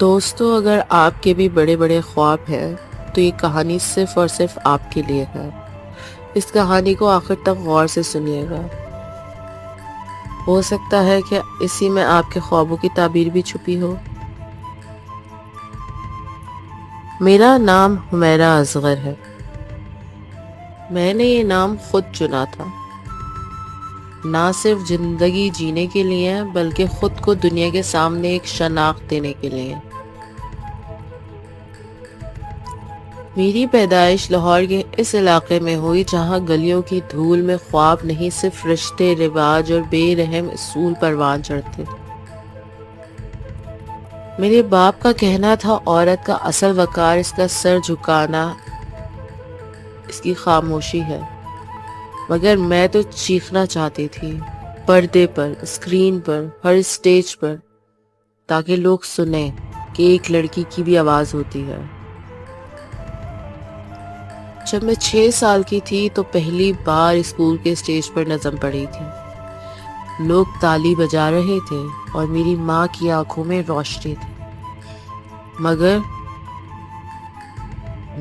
دوستو، اگر آپ کے بھی بڑے بڑے خواب ہیں تو یہ کہانی صرف اور صرف آپ کے لیے ہے۔ اس کہانی کو آخر تک غور سے سنیے گا۔ ہو سکتا ہے کہ اسی میں آپ کے خوابوں کی تعبیر بھی چھپی ہو۔ میرا نام حمیرہ اصغر ہے۔ میں نے یہ نام خود چنا تھا، نہ صرف زندگی جینے کے لیے بلکہ خود کو دنیا کے سامنے ایک شناخت دینے کے لیے۔ میری پیدائش لاہور کے اس علاقے میں ہوئی جہاں گلیوں کی دھول میں خواب نہیں، صرف رشتے، رواج اور بے رحم اصول پروان چڑھتے۔ میرے باپ کا کہنا تھا عورت کا اصل وقار اس کا سر جھکانا، اس کی خاموشی ہے، مگر میں تو چیخنا چاہتی تھی، پردے پر، اسکرین پر، ہر اسٹیج پر، تاکہ لوگ سنیں کہ ایک لڑکی کی بھی آواز ہوتی ہے۔ جب میں 6 سال کی تھی تو پہلی بار اسکول کے اسٹیج پر نظم پڑھی تھی۔ لوگ تالی بجا رہے تھے اور میری ماں کی آنکھوں میں روشنی تھی، مگر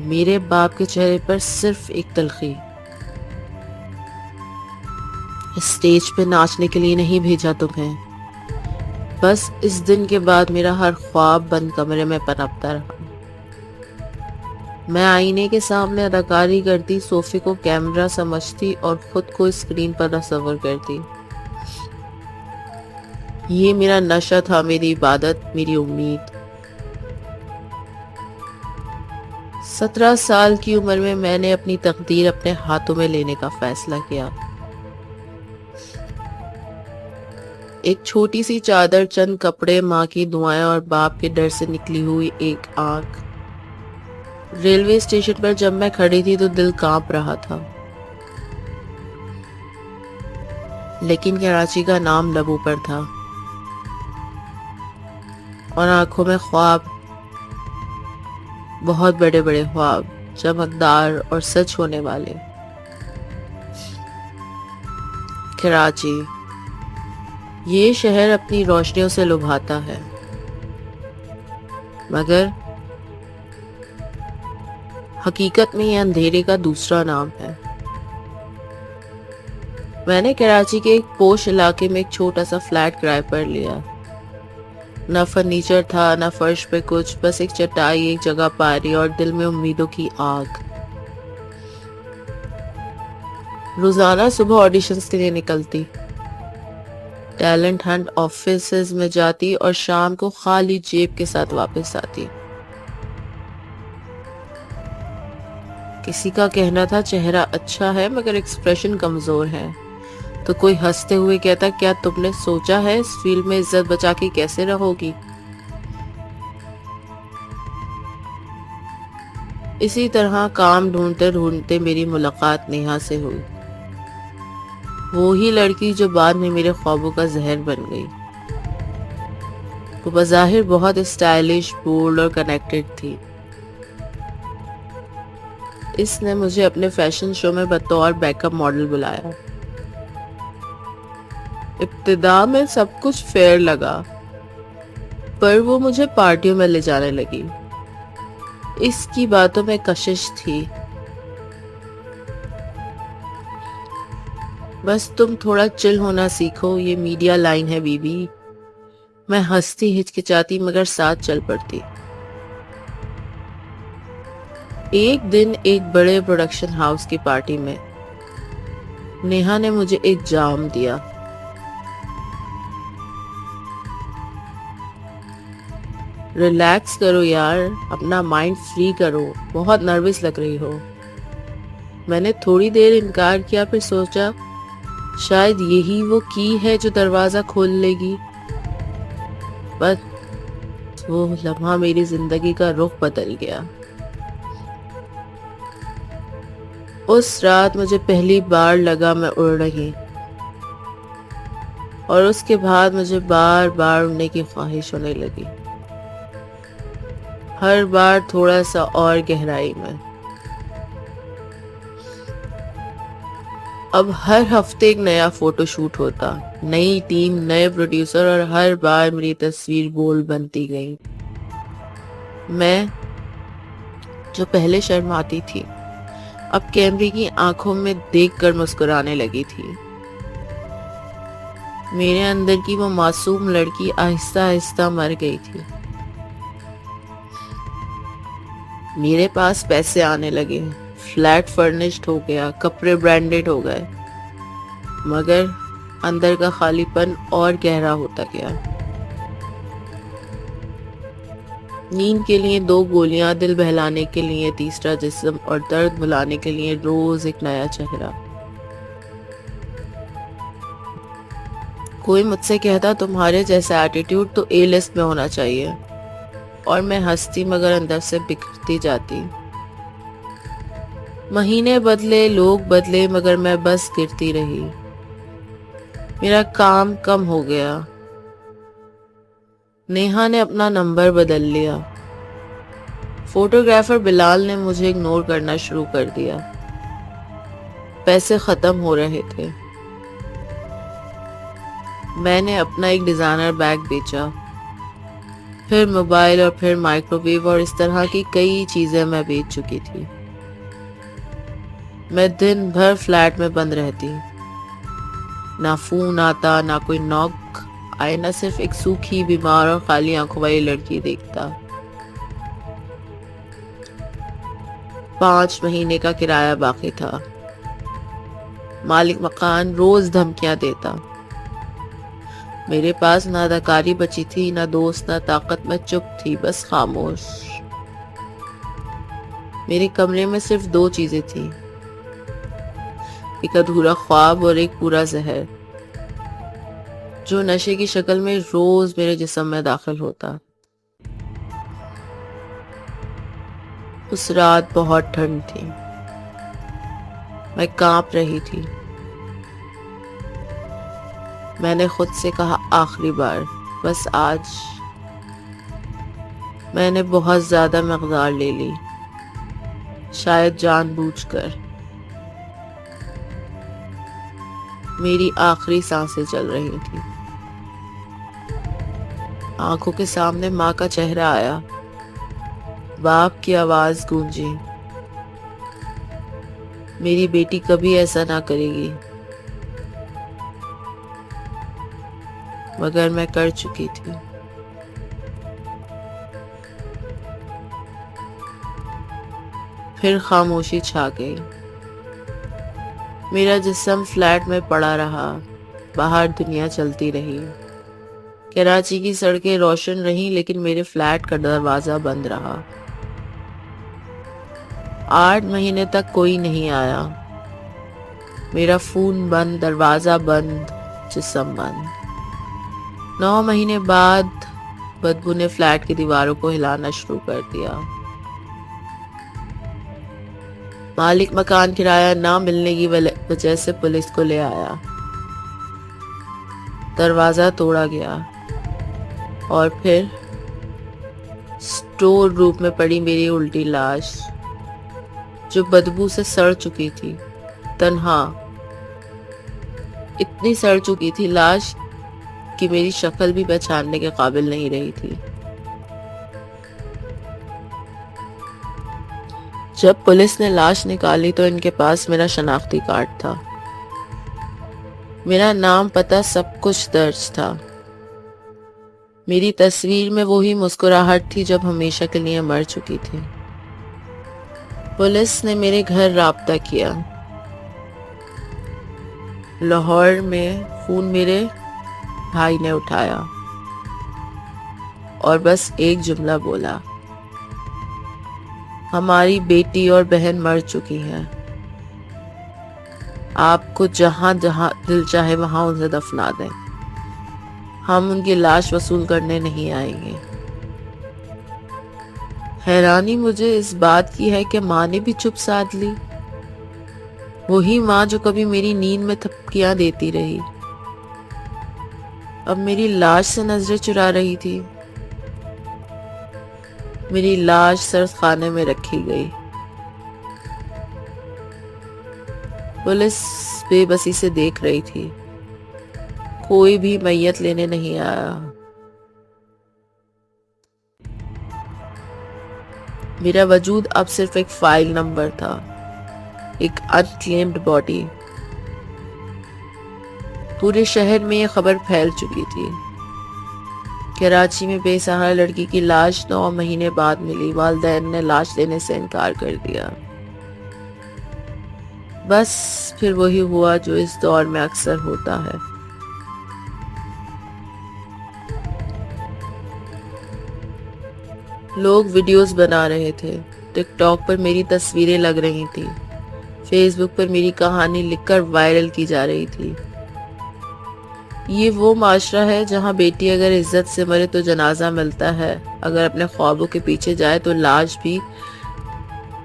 میرے باپ کے چہرے پر صرف ایک تلخی۔ اسٹیج پہ ناچنے کے لیے نہیں بھیجا تمہیں۔ بس اس دن کے بعد میرا ہر خواب بند کمرے میں پنپتا رہا۔ میں آئینے کے سامنے اداکاری کرتی، صوفے کو کیمرہ سمجھتی اور خود کو اسکرین پر تصور کرتی۔ یہ میرا نشہ تھا، میری عبادت، میری امید۔ 17 سال کی عمر میں نے اپنی تقدیر اپنے ہاتھوں میں لینے کا فیصلہ کیا۔ ایک چھوٹی سی چادر، چند کپڑے، ماں کی دعائیں اور باپ کے ڈر سے نکلی ہوئی ایک آنکھ۔ ریلوے اسٹیشن پر جب میں کھڑی تھی تو دل کانپ رہا تھا، لیکن کراچی کا نام لبوں پر تھا اور آنکھوں میں خواب، بہت بڑے بڑے خواب، چمکدار اور سچ ہونے والے۔ کراچی، یہ شہر اپنی روشنیوں سے لبھاتا ہے، مگر حقیقت میں یہ اندھیرے کا دوسرا نام ہے۔ میں نے کراچی کے ایک پوش علاقے میں ایک چھوٹا سا فلیٹ کرائے پر لیا۔ نہ فرنیچر تھا، نہ فرش پہ کچھ، بس ایک چٹائی، ایک جگہ پاری اور دل میں امیدوں کی آگ۔ روزانہ صبح آڈیشنز کے لیے نکلتی، ٹیلنٹ ہنٹ آفیسز میں جاتی اور شام کو خالی جیب کے ساتھ واپس آتی۔ کسی کا کہنا تھا چہرہ اچھا ہے مگر ایکسپریشن کمزور ہے، تو کوئی ہنستے ہوئے کہتا، کیا تم نے سوچا ہے اس فیلڈ میں عزت بچا کے کیسے رہو گی؟ اسی طرح کام ڈھونڈتے ڈھونڈتے میری ملاقات نیہا سے ہوئی، وہی لڑکی جو بعد میں میرے خوابوں کا زہر بن گئی۔ وہ بظاہر بہت اسٹائلش، بولڈ اور کنیکٹڈ تھی۔ اس نے مجھے اپنے فیشن شو میں بطور بیک اپ ماڈل بلایا۔ ابتدا میں سب کچھ فیئر لگا، پر وہ مجھے پارٹیوں میں لے جانے لگی۔ اس کی باتوں میں کشش تھی، بس تم تھوڑا چل ہونا سیکھو، یہ میڈیا لائن ہے بی بی۔ میں ہنستی، ہچکچاتی مگر ساتھ چل پڑتی۔ ایک دن ایک بڑے پروڈکشن ہاؤس کی پارٹی میں نیہا نے مجھے ایک جام دیا۔ ریلیکس کرو یار، اپنا مائنڈ فری کرو، بہت نروس لگ رہی ہو۔ میں نے تھوڑی دیر انکار کیا، پھر سوچا شاید یہی وہ کی ہے جو دروازہ کھول لے گی۔ بس وہ لمحہ میری زندگی کا رخ بدل گیا۔ اس رات مجھے پہلی بار لگا میں اڑ رہی، اور اس کے بعد مجھے بار بار اڑنے کی خواہش ہونے لگی، ہر بار تھوڑا سا اور گہرائی میں۔ اب ہر ہفتے ایک نیا فوٹو شوٹ ہوتا، نئی ٹیم، نئے پروڈیوسر، اور ہر بار میری تصویر بولڈ بنتی گئی۔ میں جو پہلے شرماتی تھی اب کیمرے کی آنکھوں میں دیکھ کر مسکرانے لگی تھی۔ میرے اندر کی وہ معصوم لڑکی آہستہ آہستہ مر گئی تھی۔ میرے پاس پیسے آنے لگے، فلیٹ فرنشڈ ہو گیا، کپڑے برانڈڈ ہو گئے، مگر اندر کا خالی پن اور گہرا ہوتا گیا۔ نیند کے لیے 2 گولیاں، دل بہلانے کے لیے تیسرا جسم، اور درد بھلانے کے لیے روز ایک نیا چہرہ۔ کوئی مجھ سے کہتا تمہارے جیسا ایٹیٹیوڈ تو اے لسٹ میں ہونا چاہیے، اور میں ہنستی مگر اندر سے بکھرتی جاتی۔ مہینے بدلے، لوگ بدلے، مگر میں بس گرتی رہی۔ میرا کام کم ہو گیا۔ نیہا نے اپنا نمبر بدل لیا۔ فوٹوگرافر بلال نے مجھے اگنور کرنا شروع کر دیا۔ پیسے ختم ہو رہے تھے۔ میں نے اپنا ایک ڈیزائنر بیگ بیچا، پھر موبائل، اور پھر مائکرو ویو، اور اس طرح کی کئی چیزیں میں بیچ چکی تھی۔ میں دن بھر فلیٹ میں بند رہتی، نہ فون آتا، نہ کوئی ناک آئے، نہ صرف ایک سوکھی، بیمار اور خالی آنکھوں والی لڑکی دیکھتا۔ 5 مہینے کا کرایہ باقی تھا۔ مالک مکان روز دھمکیاں دیتا۔ میرے پاس نہ اداکاری بچی تھی، نہ دوست، نہ طاقت۔ میں چپ تھی، بس خاموش۔ میرے کمرے میں صرف 2 چیزیں تھیں، ایک ادھورا خواب اور ایک پورا زہر، جو نشے کی شکل میں روز میرے جسم میں داخل ہوتا۔ اس رات بہت ٹھنڈ تھی، میں کانپ رہی تھی۔ میں نے خود سے کہا آخری بار، بس آج۔ میں نے بہت زیادہ مقدار لے لی، شاید جان بوجھ کر۔ میری آخری سانسیں چل رہی تھی۔ آنکھوں کے سامنے ماں کا چہرہ آیا، باپ کی آواز گونجی، میری بیٹی کبھی ایسا نہ کرے گی۔ مگر میں کر چکی تھی۔ پھر خاموشی چھا گئی۔ میرا جسم فلیٹ میں پڑا رہا، باہر دنیا چلتی رہی۔ کراچی کی سڑکیں روشن رہیں، لیکن میرے فلیٹ کا دروازہ بند رہا۔ 8 مہینے تک کوئی نہیں آیا۔ میرا فون بند، دروازہ بند، جسم بند۔ 9 مہینے بعد بدبو نے فلیٹ کی دیواروں کو ہلانا شروع کر دیا۔ مالک مکان کرایہ نہ ملنے کی وجہ سے پولیس کو لے آیا۔ دروازہ توڑا گیا، اور پھر سٹور روم میں پڑی میری الٹی لاش، جو بدبو سے سڑ چکی تھی، تنہا۔ اتنی سڑ چکی تھی لاش کہ میری شکل بھی پہچاننے کے قابل نہیں رہی تھی۔ جب پولیس نے لاش نکالی تو ان کے پاس میرا شناختی کارڈ تھا۔ میرا نام، پتہ، سب کچھ درج تھا۔ میری تصویر میں وہی مسکراہٹ تھی جب ہمیشہ کے لیے مر چکی تھی۔ پولیس نے میرے گھر رابطہ کیا۔ لاہور میں فون میرے بھائی نے اٹھایا اور بس ایک جملہ بولا، ہماری بیٹی اور بہن مر چکی ہے، آپ کو جہاں جہاں دل چاہے وہاں انہیں دفنا دیں، ہم ان کی لاش وصول کرنے نہیں آئیں گے۔ حیرانی مجھے اس بات کی ہے کہ ماں نے بھی چپ سادھ لی، وہی ماں جو کبھی میری نیند میں تھپکیاں دیتی رہی، اب میری لاش سے نظریں چرا رہی تھی۔ میری لاش سرد خانے میں رکھی گئی۔ پولیس بے بسی سے دیکھ رہی تھی، کوئی بھی میت لینے نہیں آیا۔ میرا وجود اب صرف ایک فائل نمبر تھا، ایک انکلیمڈ باڈی۔ پورے شہر میں یہ خبر پھیل چکی تھی۔ کراچی میں بے سہارا لڑکی کی لاش 9 مہینے بعد ملی۔ والدین نے لاش لینے سے انکار کر دیا۔ بس پھر وہی ہوا جو اس دور میں اکثر ہوتا ہے۔ لوگ ویڈیوز بنا رہے تھے، ٹک ٹاک پر میری تصویریں لگ رہی تھی، فیس بک پر میری کہانی لکھ کر وائرل کی جا رہی تھی۔ یہ وہ معاشرہ ہے جہاں بیٹی اگر عزت سے مرے تو جنازہ ملتا ہے، اگر اپنے خوابوں کے پیچھے جائے تو لاش بھی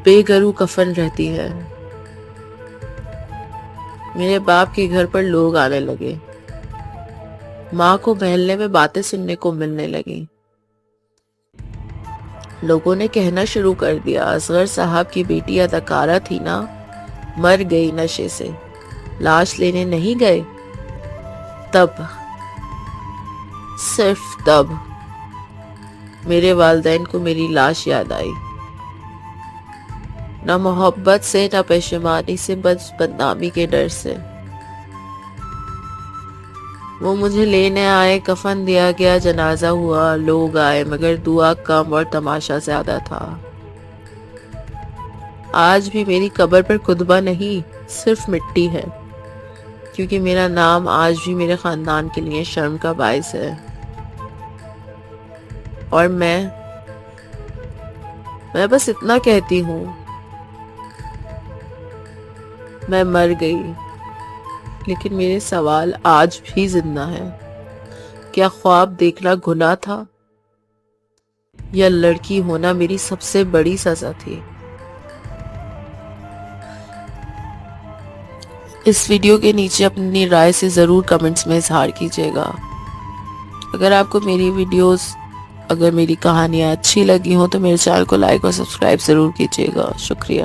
بے گرو کفن رہتی ہے۔ میرے باپ کے گھر پر لوگ آنے لگے، ماں کو محلے میں باتیں سننے کو ملنے لگیں۔ لوگوں نے کہنا شروع کر دیا، اصغر صاحب کی بیٹی اداکارہ تھی نا، مر گئی نشے سے، لاش لینے نہیں گئے؟ تب، صرف تب میرے والدین کو میری لاش یاد آئی۔ نہ محبت سے، نہ پشیمانی سے، بس بدنامی کے ڈر سے۔ وہ مجھے لینے آئے، کفن دیا گیا، جنازہ ہوا، لوگ آئے، مگر دعا کم اور تماشا زیادہ تھا۔ آج بھی میری قبر پر خطبہ نہیں، صرف مٹی ہے، کیونکہ میرا نام آج بھی میرے خاندان کے لیے شرم کا باعث ہے۔ اور میں بس اتنا کہتی ہوں، میں مر گئی، لیکن میرے سوال آج بھی زندہ ہیں۔ کیا خواب دیکھنا گناہ تھا، یا لڑکی ہونا میری سب سے بڑی سزا تھی؟ اس ویڈیو کے نیچے اپنی رائے سے ضرور کمنٹس میں اظہار کیجیے گا۔ اگر آپ کو میری ویڈیوز، اگر میری کہانیاں اچھی لگی ہوں تو میرے چینل کو لائک اور سبسکرائب ضرور کیجیے گا۔ شکریہ۔